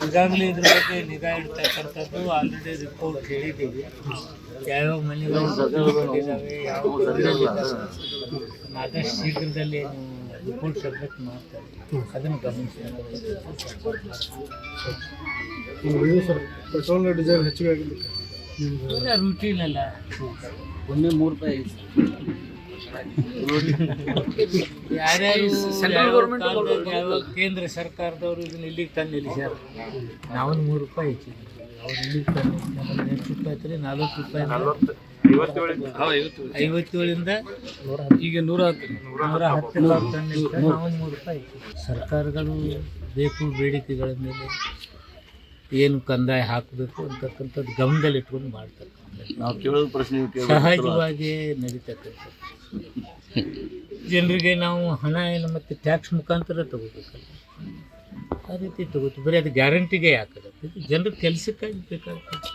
ಈಗಾಗಲೇ ಇದ್ರ ಬಗ್ಗೆ ನಿಗಾ ಇಡ್ತಕ್ಕಂಥದ್ದು ಆಲ್ರೆಡಿ ರಿಪೋರ್ಟ್ ಹೇಳಿದ್ದೀವಿ. ಯಾವ್ಯಾವ ಮನೆಗಳು ಕೊಟ್ಟಿದ್ದಾವೆ, ಯಾವ ಆದಷ್ಟು ಶೀಘ್ರದಲ್ಲಿ ರಿಪೋರ್ಟ್ ಸಬ್ಮಿಟ್ ಮಾಡ್ತಾರೆ, ಅದನ್ನು ಗಮನಿಸಬೇಕು. ಸರ್ ಪೆಟ್ರೋಲ್ ಡೀಸೆಲ್ ಹೆಚ್ಚಿಗೆ ಆಗಿದೆ, ರೂಟೀನ್ ಅಲ್ಲ. ಒಮ್ಮೆ 3 ರೂಪಾಯಿ ಯಾರ್ಯಾರು ಯಾವ ಕೇಂದ್ರ ಸರ್ಕಾರದವರು ಇದನ್ನ ಇಲ್ಲಿಗೆ ತಂದು ನಿಲ್ಲಿಸ್ಯಾರ. ನಾವು 3 ರೂಪಾಯಿ ಹೆಚ್ಚಿದ್ವಿ, ಅವ್ರು ಇಲ್ಲಿಗೆ ತಂದು ನಮ್ಮಲ್ಲಿ 8 ರೂಪಾಯಿ ಐತ್ರಿ, 40 ರೂಪಾಯಿ 57ಇಂದ ಈಗ 110 ತಂದು ನಾವು 3 ರೂಪಾಯಿ ಹೆಚ್ಚಿದ್ವಿ. ಸರ್ಕಾರಗಳು ಬೇಕು ಬೇಡಿಕೆಗಳ ಮೇಲೆ ಏನು ಕಂದಾಯ ಹಾಕಬೇಕು ಅಂತಕ್ಕಂಥದ್ದು ಗಮನದಲ್ಲಿ ಇಟ್ಕೊಂಡು ಮಾಡ್ತಕ್ಕಂಥದ್ದು ನಾವು ಕೇಳೋದು ಪ್ರಶ್ನೆ ಸಹಜವಾಗಿ ನಡೀತಕ್ಕಂಥದ್ದು. ಜನರಿಗೆ ನಾವು ಹಣ ಏನು ಮತ್ತು ಟ್ಯಾಕ್ಸ್ ಮುಖಾಂತರ ತಗೋಬೇಕಲ್ಲ, ಆ ರೀತಿ ತಗೋತೀವಿ. ಬರೀ ಅದು ಗ್ಯಾರಂಟಿಗೆ ಯಾಕಾಗತ್ತೆ, ಜನರ ಕೆಲಸಕ್ಕಾಗಿ ಬೇಕಾಗ್ತದೆ.